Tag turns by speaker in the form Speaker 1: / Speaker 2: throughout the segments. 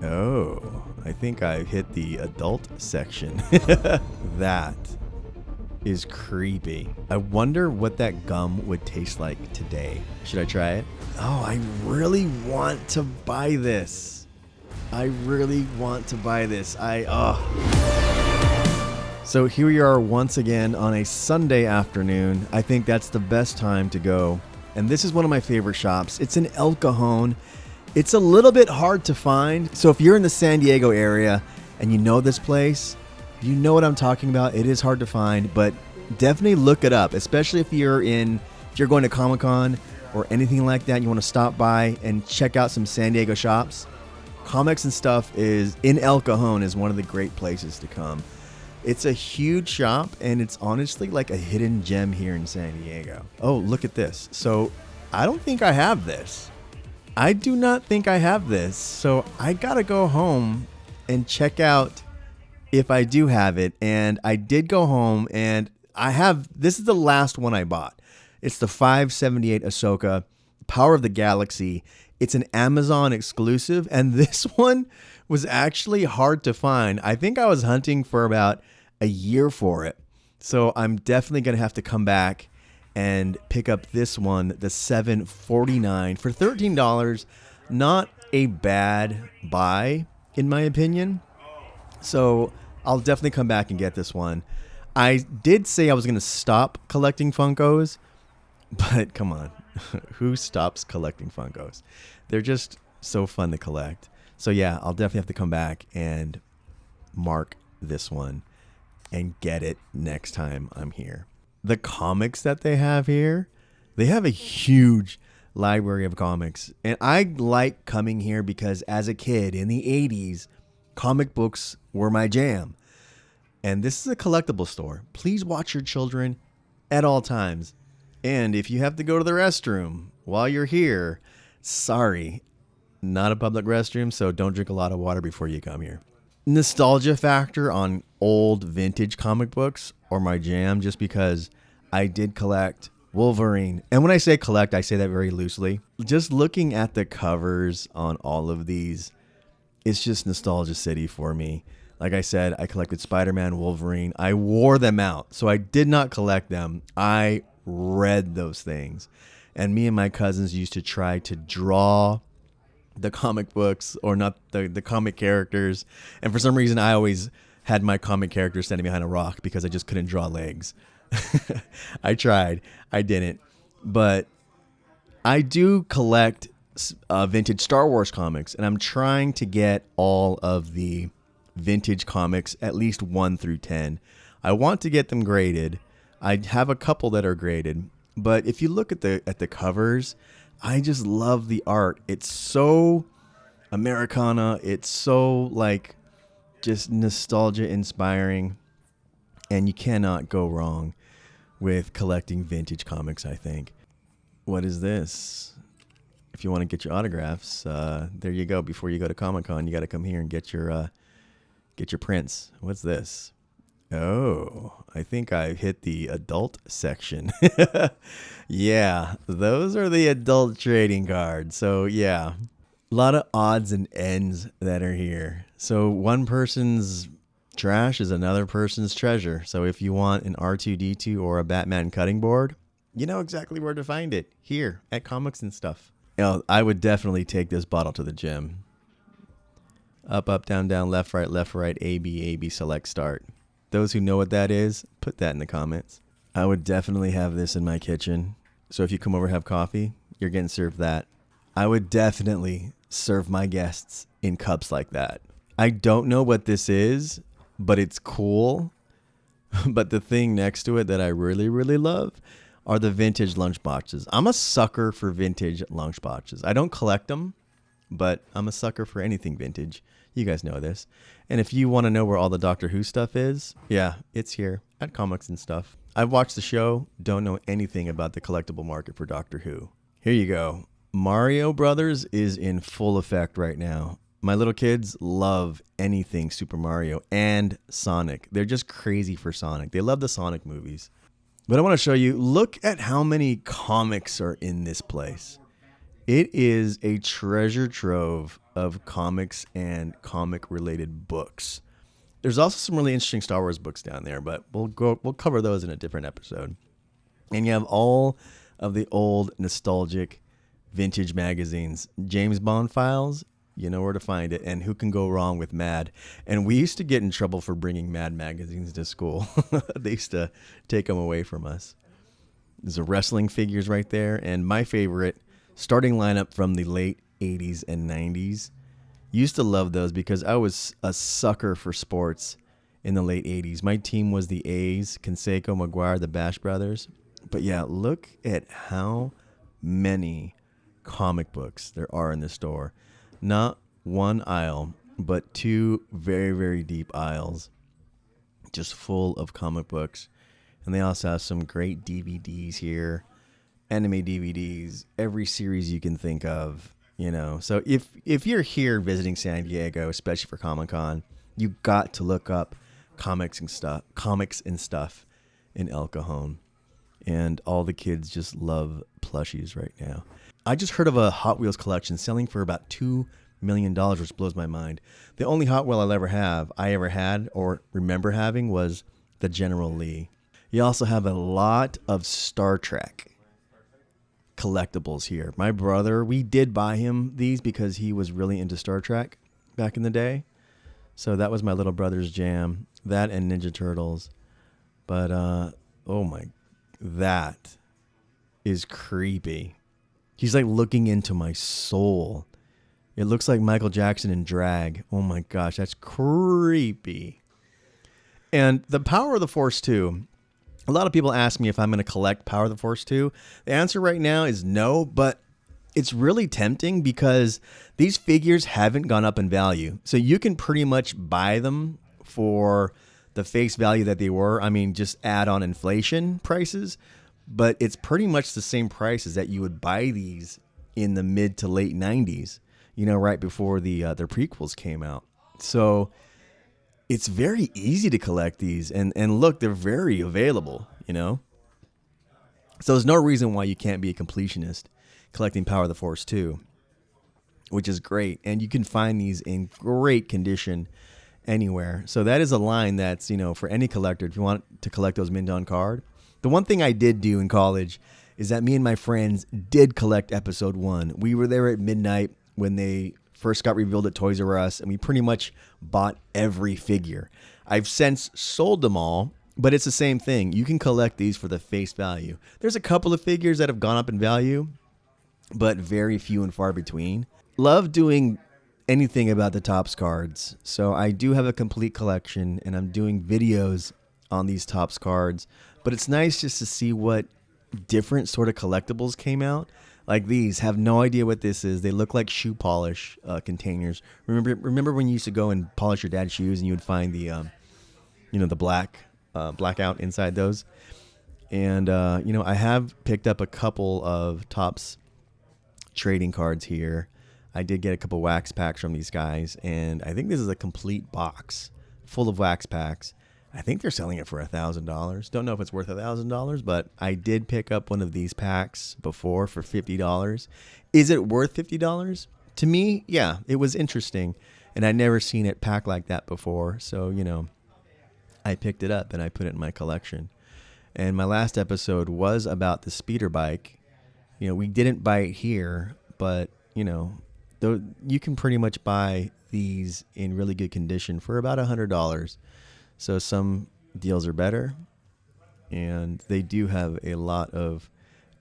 Speaker 1: Oh, I think I hit the adult section. That is creepy. I wonder what that gum would taste like today. Should I try it? Oh, I really want to buy this. I really want to buy this. So here we are once again on a Sunday afternoon. I think that's the best time to go. And this is one of my favorite shops. It's in El Cajon. It's a little bit hard to find. So if you're in the San Diego area and you know this place, you know what I'm talking about. It is hard to find, but definitely look it up, especially if you're going to ComicCon or anything like that. You want to stop by and check out some San Diego shops. Comics and stuff is in El Cajon is one of the great places to come. It's a huge shop, and it's honestly like a hidden gem here in San Diego. Oh, look at this. So I don't think I have this. I do not think I have this. So I got to go home and check out if I do have it. And I did go home, and this is the last one I bought. It's the 578 Ahsoka, Power of the Galaxy. It's an Amazon exclusive, and this one was actually hard to find. I think I was hunting for about a year for it. So I'm definitely going to have to come back and pick up this one, the 749 for $13. Not a bad buy, in my opinion. So I'll definitely come back and get this one. I did say I was going to stop collecting Funkos, but come on. Who stops collecting Funkos? They're just so fun to collect. So yeah, I'll definitely have to come back and mark this one and get it next time I'm here. The comics that they have here, they have a huge library of comics. And I like coming here because as a kid in the 80s, comic books were my jam. And this is a collectible store. Please watch your children at all times. And if you have to go to the restroom while you're here, sorry, not a public restroom, so don't drink a lot of water before you come here. Nostalgia factor on old vintage comic books or my jam, just because I did collect Wolverine. And when I say collect, I say that very loosely. Just looking at the covers on all of these, it's just nostalgia city for me. Like I said, I collected Spider-Man, Wolverine. I wore them out, so I did not collect them. I read those things. And me and my cousins used to try to draw the comic books, or not the comic characters. And for some reason, I always had my comic characters standing behind a rock because I just couldn't draw legs. I tried. I didn't. But I do collect vintage Star Wars comics, and I'm trying to get all of the vintage comics, at least 1 through 10. I want to get them graded. I have a couple that are graded. But if you look at the covers, I just love the art. It's so Americana. It's so like just nostalgia inspiring. And you cannot go wrong with collecting vintage comics, I think. What is this? If you want to get your autographs, there you go. Before you go to Comic-Con, you got to come here and get your prints. What's this? Oh, I think I hit the adult section. Yeah, those are the adult trading cards. So yeah, a lot of odds and ends that are here. So one person's trash is another person's treasure. So if you want an R2-D2 or a Batman cutting board, you know exactly where to find it, here at Comics and Stuff. You know, I would definitely take this bottle to the gym. Up, up, down, down, left, right, A, B, select, start. Those who know what that is, put that in the comments. I would definitely have this in my kitchen. So if you come over and have coffee, you're getting served that. I would definitely serve my guests in cups like that. I don't know what this is, but it's cool. But the thing next to it that I really, really love are the vintage lunchboxes. I'm a sucker for vintage lunchboxes. I don't collect them, but I'm a sucker for anything vintage. You guys know this. And if you want to know where all the Doctor Who stuff is, yeah, it's here at Comics and Stuff. I've watched the show, don't know anything about the collectible market for Doctor Who. Here you go. Mario Brothers is in full effect right now. My little kids love anything Super Mario and Sonic. They're just crazy for Sonic. They love the Sonic movies. But I want to show you, look at how many comics are in this place. It is a treasure trove of comics and comic related books. There's also some really interesting Star Wars books down there, but we'll cover those in a different episode. And you have all of the old nostalgic vintage magazines. James Bond files, you know where to find it. And who can go wrong with Mad? And we used to get in trouble for bringing Mad magazines to school. They used to take them away from us. There's the wrestling figures right there. And my favorite starting lineup from the late 80s and 90s. Used to love those because I was a sucker for sports in the late 80s. My team was the A's, Canseco, McGuire, the Bash Brothers. But yeah, look at how many comic books there are in the store. Not one aisle, but two very, very deep aisles just full of comic books. And they also have some great DVDs here, anime DVDs, every series you can think of. You know, so if you're here visiting San Diego, especially for Comic-Con, you got to look up comics and stuff in El Cajon. And all the kids just love plushies right now. I just heard of a Hot Wheels collection selling for about $2 million, which blows my mind. The only Hot Wheel I ever had or remember having was the General Lee. You also have a lot of Star Trek collectibles here. My brother, we did buy him these because he was really into Star Trek back in the day. So that was my little brother's jam. That and Ninja Turtles. But, oh my, that is creepy. He's like looking into my soul. It looks like Michael Jackson in drag. Oh my gosh, that's creepy. And the Power of the Force 2. A lot of people ask me if I'm going to collect Power of the Force 2. The answer right now is no, but it's really tempting because these figures haven't gone up in value. So you can pretty much buy them for the face value that they were. I mean, just add on inflation prices, but it's pretty much the same prices that you would buy these in the mid to late 90s, you know, right before their prequels came out. So it's very easy to collect these, and look, they're very available, you know? So there's no reason why you can't be a completionist collecting Power of the Force 2, which is great. And you can find these in great condition anywhere. So that is a line that's, you know, for any collector, if you want to collect those mint on card. The one thing I did do in college is that me and my friends did collect episode 1. We were there at midnight when they first got revealed at Toys R Us, and we pretty much bought every figure. I've since sold them all, but it's the same thing. You can collect these for the face value. There's a couple of figures that have gone up in value, but very few and far between. Love doing anything about the Topps cards. So I do have a complete collection, and I'm doing videos on these Topps cards, but it's nice just to see what different sort of collectibles came out. Like these, have no idea what this is. They look like shoe polish containers. Remember when you used to go and polish your dad's shoes and you would find the, the blackout inside those. And I have picked up a couple of Topps trading cards here. I did get a couple wax packs from these guys, and I think this is a complete box full of wax packs. I think they're selling it for $1,000. Don't know if it's worth $1,000, but I did pick up one of these packs before for $50. Is it worth $50? To me, yeah, it was interesting, and I'd never seen it packed like that before. So, I picked it up and I put it in my collection. And my last episode was about the speeder bike. We didn't buy it here, but, you can pretty much buy these in really good condition for about $100. So some deals are better, and they do have a lot of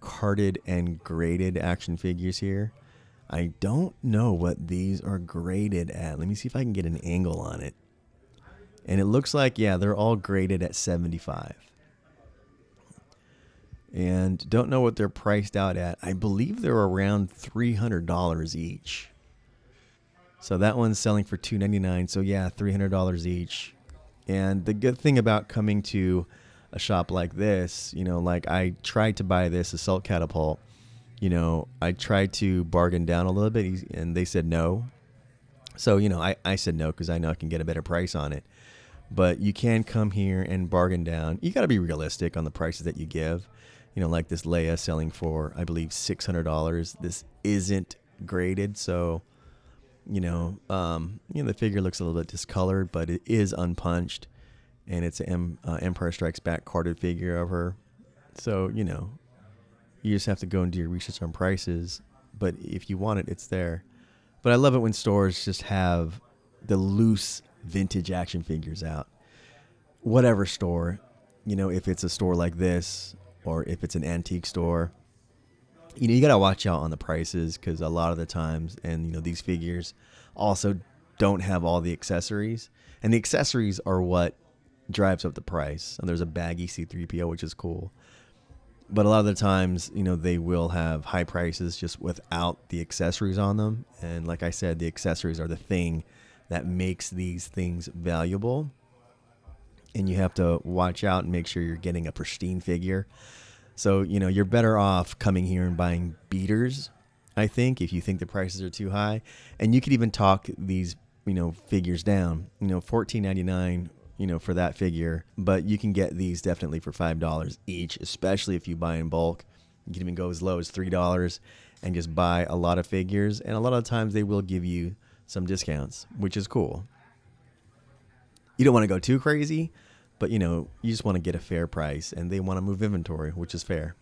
Speaker 1: carded and graded action figures here. I don't know what these are graded at. Let me see if I can get an angle on it. And it looks like, yeah, they're all graded at 75. And don't know what they're priced out at. I believe they're around $300 each. So that one's selling for $299. So yeah, $300 each. And the good thing about coming to a shop like this, like I tried to buy this assault catapult, I tried to bargain down a little bit, and they said no. So, I said no because I know I can get a better price on it. But you can come here and bargain down. You got to be realistic on the prices that you give. Like this Leia selling for, I believe, $600. This isn't graded, so The figure looks a little bit discolored, but it is unpunched, and it's an Empire Strikes Back carded figure of her. So, you just have to go and do your research on prices. But if you want it, it's there. But I love it when stores just have the loose vintage action figures out. Whatever store, if it's a store like this or if it's an antique store, you got to watch out on the prices, because a lot of the times, and these figures also don't have all the accessories, and the accessories are what drives up the price. And there's a baggy C-3PO, which is cool. But a lot of the times, they will have high prices just without the accessories on them. And like I said, the accessories are the thing that makes these things valuable. And you have to watch out and make sure you're getting a pristine figure. So, you're better off coming here and buying beaters, I think, if you think the prices are too high. And you could even talk these, figures down, $14.99, for that figure. But you can get these definitely for $5 each, especially if you buy in bulk. You can even go as low as $3 and just buy a lot of figures. And a lot of times they will give you some discounts, which is cool. You don't want to go too crazy, but you just want to get a fair price, and they want to move inventory, which is fair.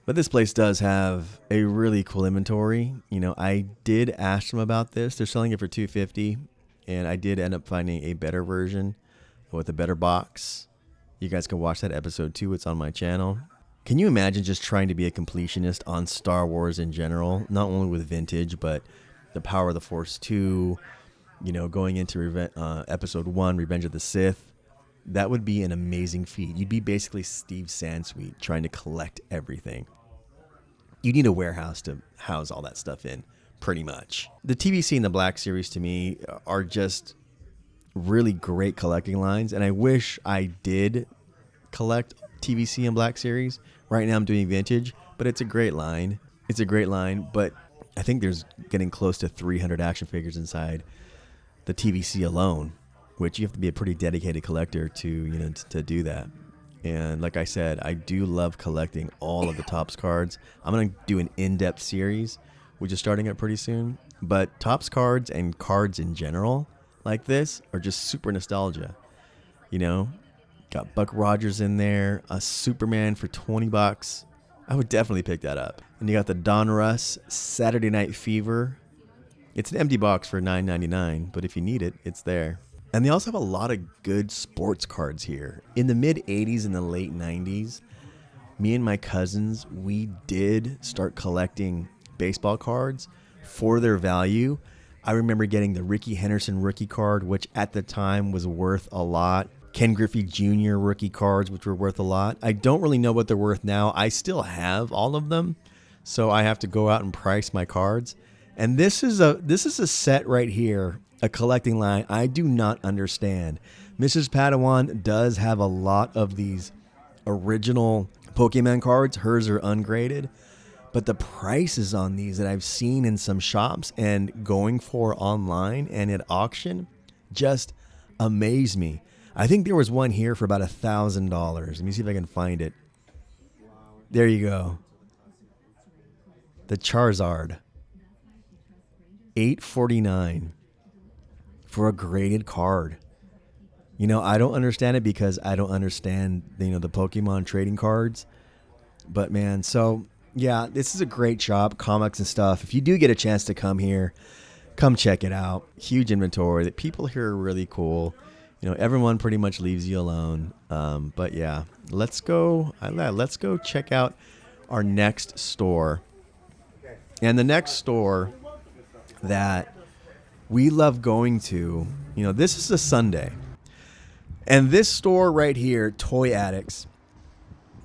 Speaker 1: But this place does have a really cool inventory. I did ask them about this. They're selling it for $250, and I did end up finding a better version with a better box. You guys can watch that episode too. It's on my channel. Can you imagine just trying to be a completionist on Star Wars in general, not only with vintage, but the Power of the Force 2, going into episode 1, Revenge of the Sith? That would be an amazing feat. You'd be basically Steve Sansweet trying to collect everything. You need a warehouse to house all that stuff in, pretty much. The TVC and the Black Series, to me, are just really great collecting lines, and I wish I did collect TVC and Black Series. Right now I'm doing vintage, but it's a great line. But I think there's getting close to 300 action figures inside the TVC alone, which you have to be a pretty dedicated collector to do that. And like I said, I do love collecting all of the Topps cards. I'm going to do an in-depth series, which is starting up pretty soon. But Topps cards and cards in general like this are just super nostalgia. Got Buck Rogers in there, a Superman for $20. I would definitely pick that up. And you got the Don Russ Saturday Night Fever. It's an empty box for $9.99, but if you need it, it's there. And they also have a lot of good sports cards here. In the mid-'80s and the late '90s, me and my cousins, we did start collecting baseball cards for their value. I remember getting the Rickey Henderson rookie card, which at the time was worth a lot. Ken Griffey Jr. rookie cards, which were worth a lot. I don't really know what they're worth now. I still have all of them, so I have to go out and price my cards. And this is a set right here, a collecting line I do not understand. Mrs. Padawan does have a lot of these original Pokemon cards. Hers are ungraded. But the prices on these that I've seen in some shops and going for online and at auction just amaze me. I think there was one here for about $1,000. Let me see if I can find it. There you go. The Charizard. $849 for a graded card. I don't understand it because I don't understand, the Pokemon trading cards. But man, so yeah, this is a great shop, comics and stuff. If you do get a chance to come here, come check it out. Huge inventory. The people here are really cool. Everyone pretty much leaves you alone. But yeah, let's go check out our next store. And the next store that we love going to, this is a Sunday. And this store right here, Toy Addicts,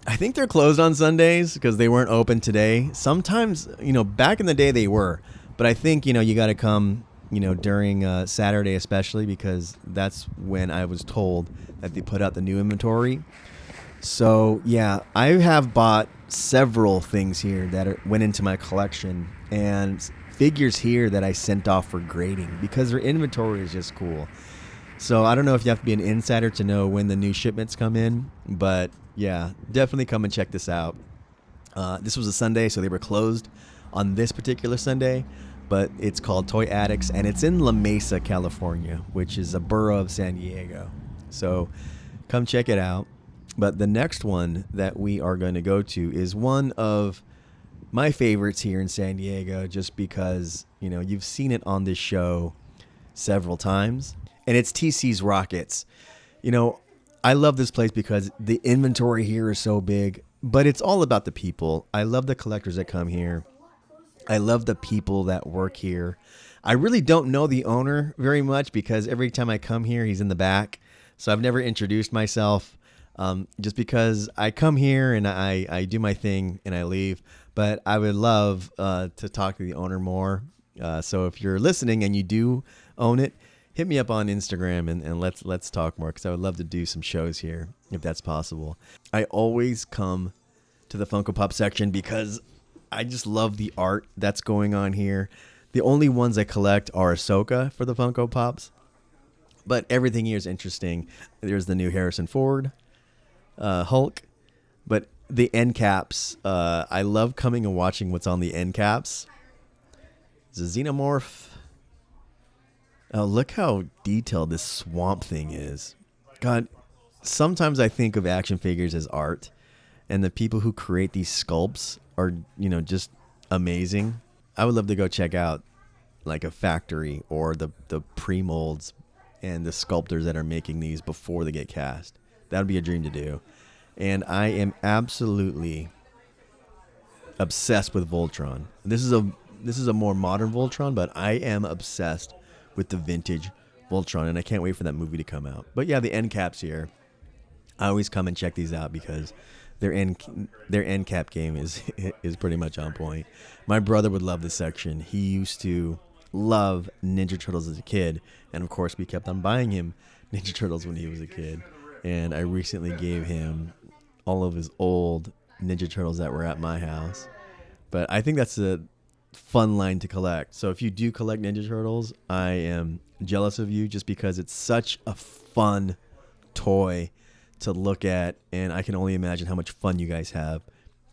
Speaker 1: I think they're closed on Sundays because they weren't open today. Sometimes, back in the day they were. But I think, you got to come, during Saturday especially, because that's when I was told that they put out the new inventory. So, yeah, I have bought several things here that went into my collection. And figures here that I sent off for grading because their inventory is just cool. So I don't know if you have to be an insider to know when the new shipments come in, but yeah, definitely come and check this out. This was a Sunday, so they were closed on this particular Sunday, but it's called Toy Addicts, and it's in La Mesa, California, which is a borough of San Diego. So come check it out. But the next one that we are going to go to is one of my favorites here in San Diego, just because, you know, you've seen it on this show several times, and it's TC's Rockets. You know, I love this place because the inventory here is so big, but it's all about the people. I love the collectors that come here. I love the people that work here. I really don't know the owner very much because every time I come here, he's in the back. So I've never introduced myself, just because I come here and I do my thing and I leave. But I would love to talk to the owner more. So if you're listening and you do own it, hit me up on Instagram and let's talk more, because I would love to do some shows here if that's possible. I always come to the Funko Pop section because I just love the art that's going on here. The only ones I collect are Ahsoka for the Funko Pops, but everything here is interesting. There's the new Harrison Ford, Hulk, but the end caps, I love coming and watching what's on the end caps. There's a Xenomorph. Oh, look how detailed this swamp thing is. God, sometimes I think of action figures as art, and the people who create these sculpts are, you know, just amazing. I would love to go check out like a factory or the pre-molds and the sculptors that are making these before they get cast. That would be a dream to do. And I am absolutely obsessed with Voltron. This is a more modern Voltron, but I am obsessed with the vintage Voltron, and I can't wait for that movie to come out. But yeah, the end caps here, I always come and check these out because their end cap game is pretty much on point. My brother would love this section. He used to love Ninja Turtles as a kid, and of course we kept on buying him Ninja Turtles when he was a kid. And I recently gave him all of his old Ninja Turtles that were at my house. But I think that's a fun line to collect. So if you do collect Ninja Turtles, I am jealous of you, just because it's such a fun toy to look at, and I can only imagine how much fun you guys have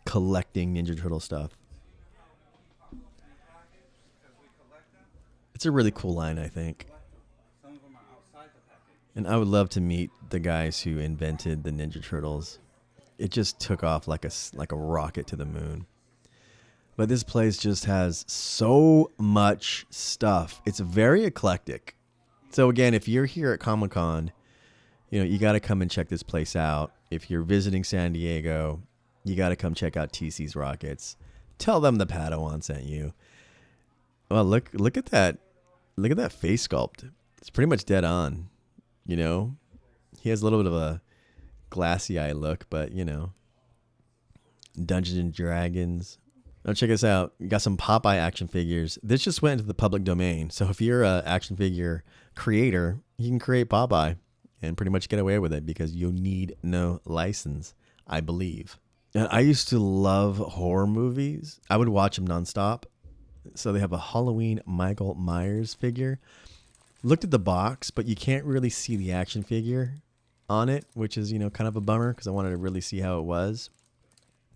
Speaker 1: collecting Ninja Turtle stuff. It's a really cool line, I think. And I would love to meet the guys who invented the Ninja Turtles. It just took off like a rocket to the moon. But this place just has so much stuff. It's very eclectic. So again, if you're here at ComicCon, you know, you got to come and check this place out. If you're visiting San Diego, you got to come check out TC's Rockets. Tell them the Padawan sent you. Well, look at that. Look at that face sculpt. It's pretty much dead on. You know, he has a little bit of a glassy eye look, but you know, Dungeons and Dragons. Now check this out. We got some Popeye action figures. This just went into the public domain. So if you're an action figure creator, you can create Popeye and pretty much get away with it because you need no license, I believe. And I used to love horror movies. I would watch them nonstop. So they have a Halloween Michael Myers figure. Looked at the box, but you can't really see the action figure on it, which is, you know, kind of a bummer because I wanted to really see how it was.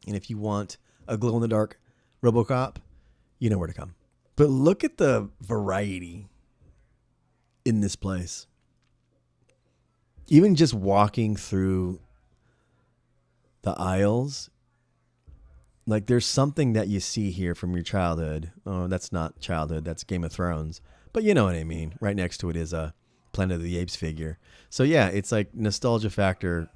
Speaker 1: And if you want a glow-in-the-dark RoboCop, you know where to come. But look at the variety in this place. Even just walking through the aisles, like there's something that you see here from your childhood. Oh, that's not childhood, that's Game of Thrones. But you know what I mean. Right next to it is a Planet of the Apes figure. So yeah, it's like nostalgia factor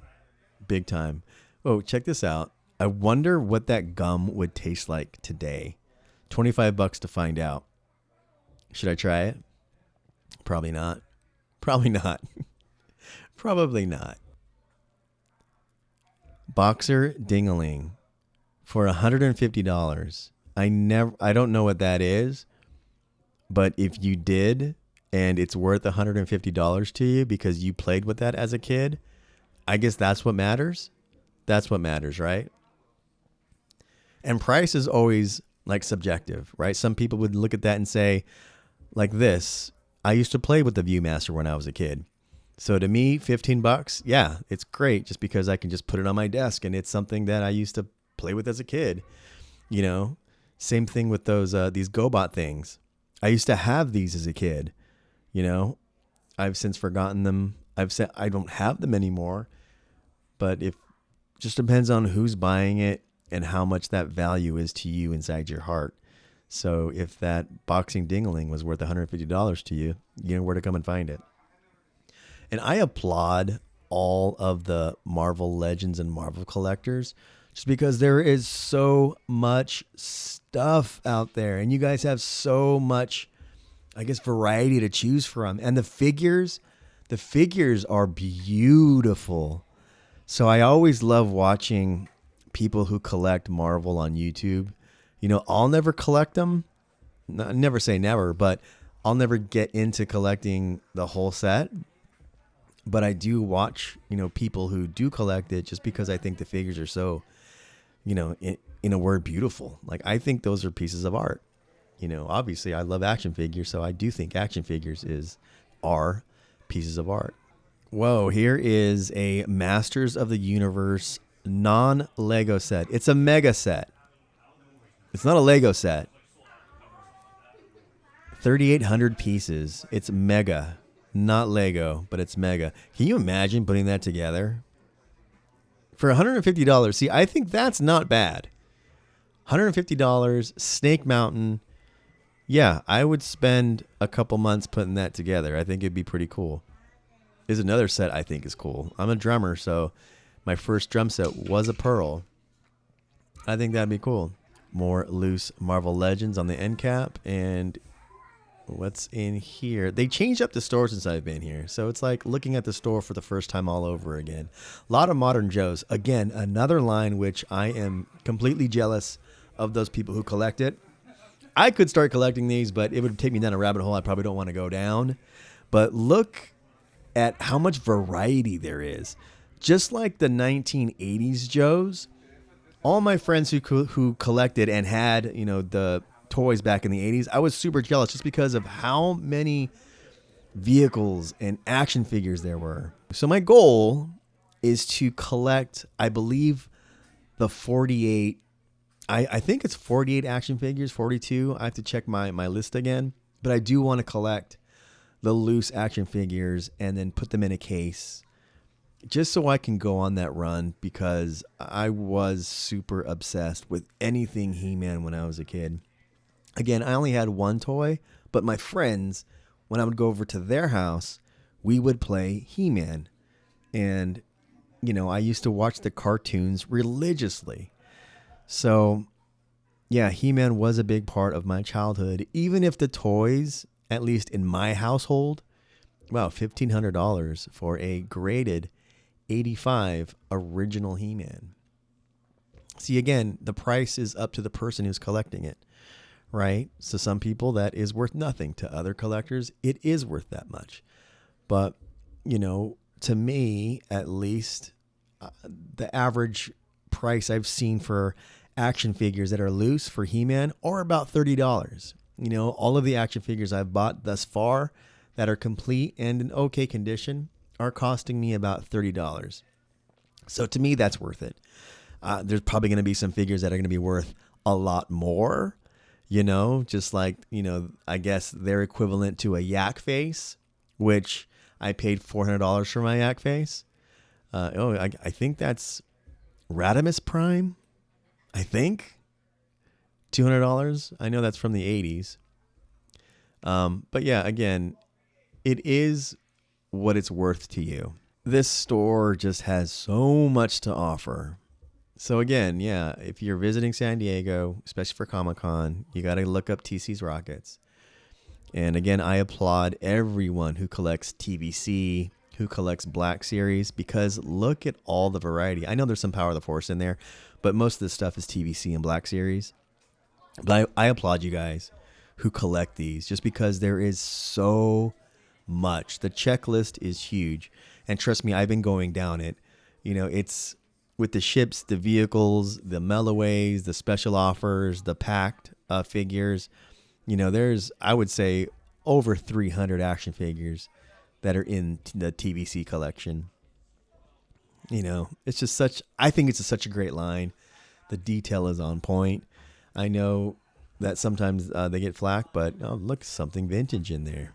Speaker 1: big time. Oh, check this out. I wonder what that gum would taste like today. $25 to find out. Should I try it? Probably not. Probably not. Probably not. Boxer Dingaling for $150. I don't know what that is, but if you did and it's worth $150 to you because you played with that as a kid, I guess that's what matters. That's what matters, right? And price is always like subjective, right? Some people would look at that and say, like this, I used to play with the Viewmaster when I was a kid. So to me, $15, yeah, it's great just because I can just put it on my desk and it's something that I used to play with as a kid. You know, same thing with those these GoBot things. I used to have these as a kid, you know. I've since forgotten them. I've said I don't have them anymore, but if just depends on who's buying it and how much that value is to you inside your heart. So if that boxing dingling was worth $150 to you, you know where to come and find it. And I applaud all of the Marvel Legends and Marvel collectors just because there is so much stuff out there and you guys have so much, I guess, variety to choose from. And the figures are beautiful. So I always love watching people who collect Marvel on YouTube. You know, I'll never collect them. Never say never, but I'll never get into collecting the whole set. But I do watch, you know, people who do collect it just because I think the figures are so, you know, in a word, beautiful. Like, I think those are pieces of art. You know, obviously I love action figures, so I do think action figures are pieces of art. Whoa, here is a Masters of the Universe non-Lego set. It's a mega set. It's not a Lego set. 3,800 pieces. It's mega. Not Lego, but it's mega. Can you imagine putting that together? For $150, see, I think that's not bad. $150, Snake Mountain. Yeah, I would spend a couple months putting that together. I think it'd be pretty cool. Is another set I think is cool. I'm a drummer, so my first drum set was a Pearl. I think that'd be cool. More loose Marvel Legends on the end cap. And what's in here? They changed up the store since I've been here. So it's like looking at the store for the first time all over again. A lot of Modern Joes. Again, another line which I am completely jealous of those people who collect it. I could start collecting these, but it would take me down a rabbit hole I probably don't want to go down. But look at how much variety there is. Just like the 1980s Joes, all my friends who collected and had, you know, the toys back in the 80s, I was super jealous just because of how many vehicles and action figures there were. So my goal is to collect, I believe, the 48, I think it's 48 action figures, 42. I have to check my list again, but I do want to collect the loose action figures and then put them in a case just so I can go on that run, because I was super obsessed with anything He-Man when I was a kid. Again, I only had one toy, but my friends, when I would go over to their house, we would play He-Man. And, you know, I used to watch the cartoons religiously. So, yeah, He-Man was a big part of my childhood, even if the toys, at least in my household, wow, $1,500 for a graded 85 original He-Man. See, again, the price is up to the person who's collecting it, right? So some people that is worth nothing. To other collectors, it is worth that much. But, you know, to me, at least, the average price I've seen for action figures that are loose for He-Man are about $30. You know, all of the action figures I've bought thus far that are complete and in okay condition are costing me about $30. So to me, that's worth it. There's probably going to be some figures that are going to be worth a lot more, you know, just like, you know, I guess they're equivalent to a yak face, which I paid $400 for my yak face. I think that's Radimus Prime, I think. $200. I know that's from the 80s. But yeah, again, it is what it's worth to you. This store just has so much to offer. So again, yeah, if you're visiting San Diego, especially for ComicCon, you got to look up TC's Rockets. And again, I applaud everyone who collects TVC, who collects Black Series, because look at all the variety. I know there's some Power of the Force in there, but most of this stuff is TVC and Black Series. But I applaud you guys who collect these, just because there is so much. The checklist is huge. And trust me, I've been going down it. You know, it's with the ships, the vehicles, the mellaways, the special offers, the packed figures. You know, there's, I would say, over 300 action figures that are in the TVC collection. You know, it's just I think it's such a great line. The detail is on point. I know that sometimes they get flack, but oh, look, something vintage in there.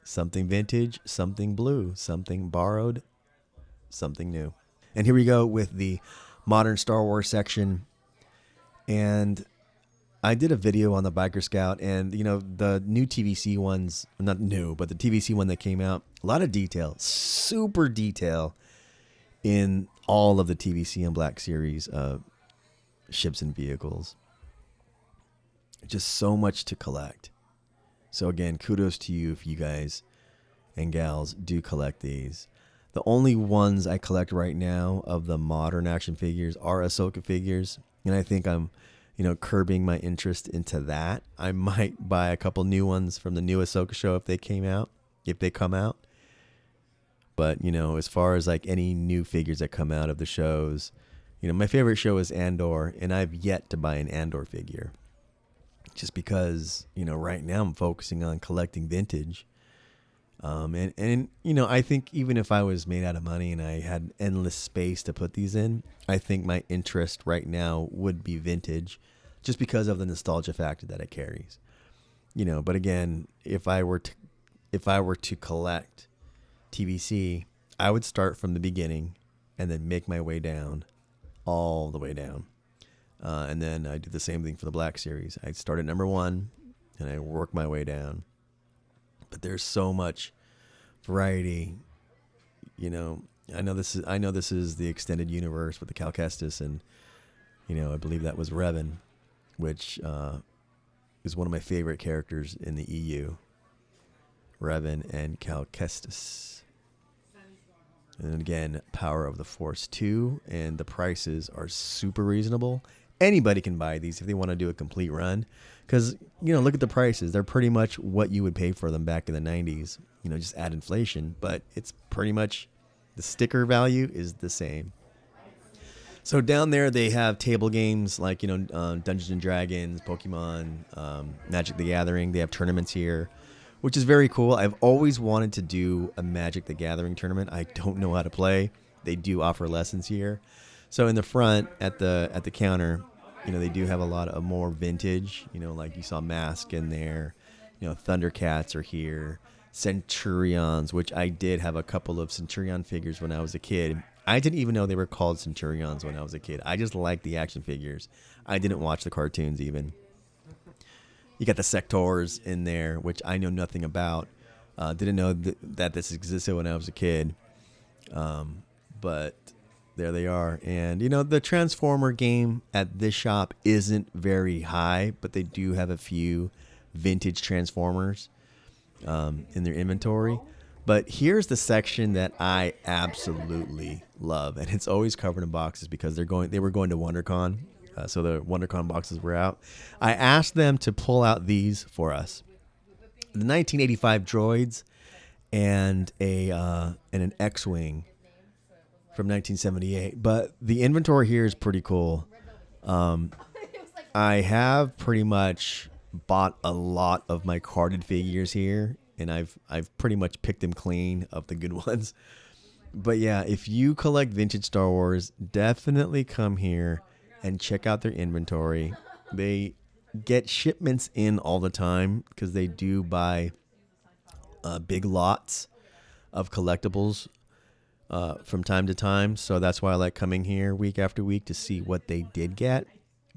Speaker 1: Something vintage, something blue, something borrowed, something new. And here we go with the modern Star Wars section. And I did a video on the Biker Scout, and the new TVC ones, not new, but the TVC one that came out, a lot of detail, super detail in all of the TVC and Black Series ships and vehicles. Just so much to collect. So again, kudos to you if you guys and gals do collect these. The only ones I collect right now of the modern action figures are Ahsoka figures, and I think I'm curbing my interest into that. I might buy a couple new ones from the new Ahsoka show if they come out. But, as far as like any new figures that come out of the shows, my favorite show is Andor, and I've yet to buy an Andor figure. Just because, right now I'm focusing on collecting vintage. And I think even if I was made out of money and I had endless space to put these in, I think my interest right now would be vintage, just because of the nostalgia factor that it carries. But again, if I were to collect TVC, I would start from the beginning and then make my way down, all the way down. And then I do the same thing for the Black Series. I start at number 1 and I work my way down. But there's so much variety. I know this is the extended universe with the Cal Kestis, and I believe that was Revan, which is one of my favorite characters in the EU. Revan and Cal Kestis. And again, Power of the Force 2, and the prices are super reasonable. Anybody can buy these if they want to do a complete run, because look at the prices. They're pretty much what you would pay for them back in the 90s. Just add inflation, but it's pretty much the sticker value is the same. So down there they have table games like Dungeons and Dragons, Pokemon, Magic the Gathering. They have tournaments here, which is very cool. I've always wanted to do a Magic the Gathering tournament. I don't know how to play. They do offer lessons here. So in the front at the counter, they do have a lot of more vintage, like you saw Mask in there, Thundercats are here, Centurions, which I did have a couple of Centurion figures when I was a kid. I didn't even know they were called Centurions when I was a kid. I just liked the action figures. I didn't watch the cartoons even. You got the Sectors in there, which I know nothing about. Didn't know that this existed when I was a kid. But there they are. And, the Transformer game at this shop isn't very high, but they do have a few vintage Transformers in their inventory. But here's the section that I absolutely love, and it's always covered in boxes because they were going to WonderCon, so the WonderCon boxes were out. I asked them to pull out these for us: the 1985 droids and an X-wing from 1978. But the inventory here is pretty cool. I have pretty much bought a lot of my carded figures here, and I've pretty much picked them clean of the good ones. But yeah, if you collect vintage Star Wars, definitely come here and check out their inventory. They get shipments in all the time because they do buy big lots of collectibles from time to time. So that's why I like coming here week after week to see what they did get.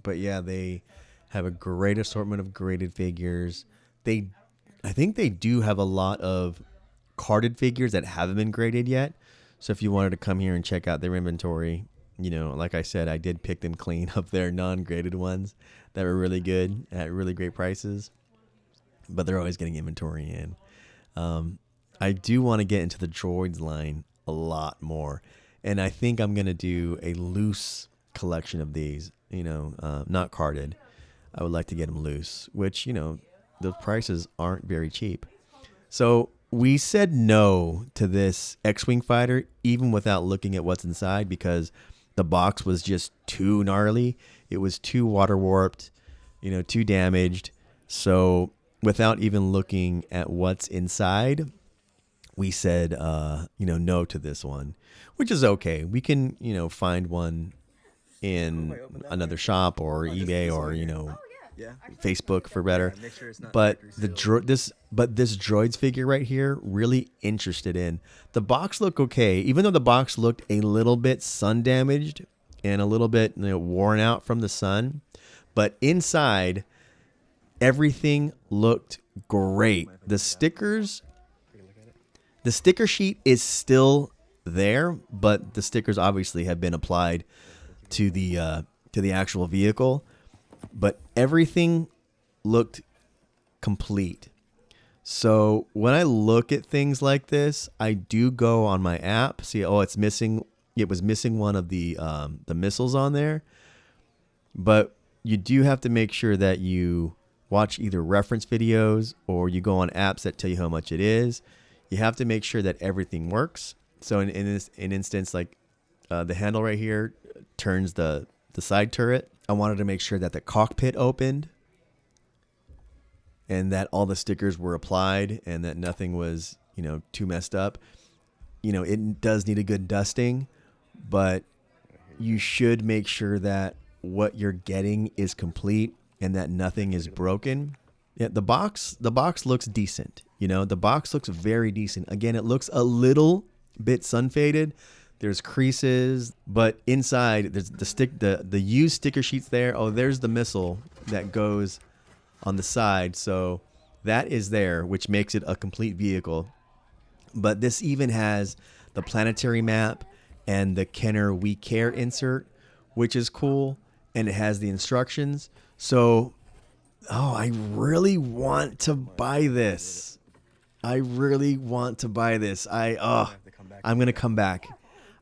Speaker 1: But yeah, they have a great assortment of graded figures. I think they do have a lot of carded figures that haven't been graded yet. So if you wanted to come here and check out their inventory, like I said, I did pick them clean of their non-graded ones that were really good at really great prices. But they're always getting inventory in. I do want to get into the droids line a lot more. And I think I'm going to do a loose collection of these, not carded. I would like to get them loose, which, the prices aren't very cheap. So we said no to this X-Wing fighter, even without looking at what's inside, because the box was just too gnarly. It was too water warped, too damaged. So without even looking at what's inside, we said, no to this one, which is okay. We can, find one in another shop or eBay or, Facebook for better. But this droids figure right here, really interested in. The box looked okay, even though the box looked a little bit sun damaged and a little bit worn out from the sun. But inside, everything looked great. The sticker sheet is still there, but the stickers obviously have been applied to the actual vehicle. But everything looked complete. So when I look at things like this, I do go on my app, see, oh, it's missing. It was missing one of the missiles on there. But you do have to make sure that you watch either reference videos or you go on apps that tell you how much it is. You have to make sure that everything works. So in this instance, like the handle right here turns the side turret. I wanted to make sure that the cockpit opened and that all the stickers were applied and that nothing was, too messed up. It does need a good dusting, but you should make sure that what you're getting is complete and that nothing is broken. Yeah, the box looks decent. The box looks very decent. Again, it looks a little bit sun faded. There's creases, but inside there's the used sticker sheets there. Oh, there's the missile that goes on the side. So that is there, which makes it a complete vehicle. But this even has the planetary map and the Kenner We Care insert, which is cool. And it has the instructions. So, I really want to buy this. I'm going to come back.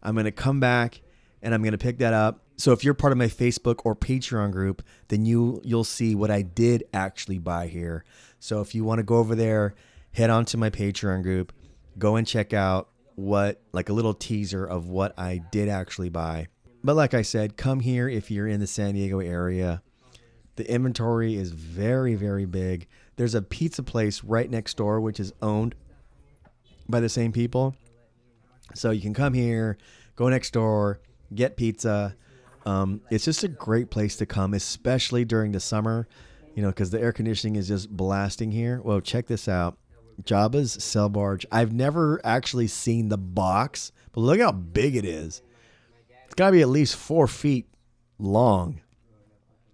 Speaker 1: I'm going to come back and I'm going to pick that up. So if you're part of my Facebook or Patreon group, then you'll see what I did actually buy here. So if you want to go over there, head on to my Patreon group, go and check out like a little teaser of what I did actually buy. But like I said, come here if you're in the San Diego area. The inventory is very, very big. There's a pizza place right next door, which is owned by the same people. So you can come here, go next door, get pizza. It's just a great place to come, especially during the summer, because the air conditioning is just blasting here. Well, check this out. Jabba's Cell Barge. I've never actually seen the box, but look how big it is. It's got to be at least 4 feet long.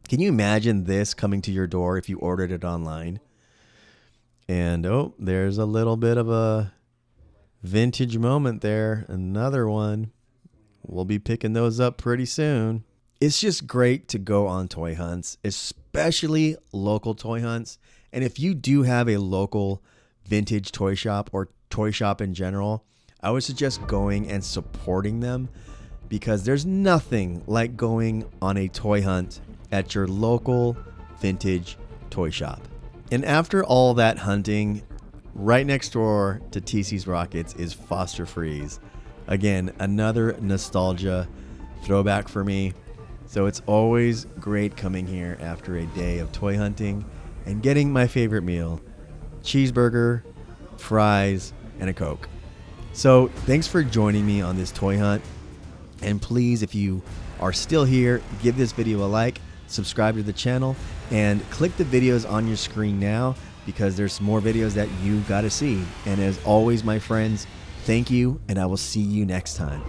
Speaker 1: Can you imagine this coming to your door if you ordered it online? And, there's a little bit of a vintage moment there. Another one. We'll be picking those up pretty soon. It's just great to go on toy hunts, especially local toy hunts. And if you do have a local vintage toy shop or toy shop in general, I would suggest going and supporting them, because there's nothing like going on a toy hunt at your local vintage toy shop. And after all that hunting, right next door to TC's Rockets is Foster Freeze. Again, another nostalgia throwback for me. So it's always great coming here after a day of toy hunting and getting my favorite meal, cheeseburger, fries, and a Coke. So thanks for joining me on this toy hunt. And please, if you are still here, give this video a like, subscribe to the channel, and click the videos on your screen now, because there's more videos that you got to see. And as always, my friends, thank you, and I will see you next time.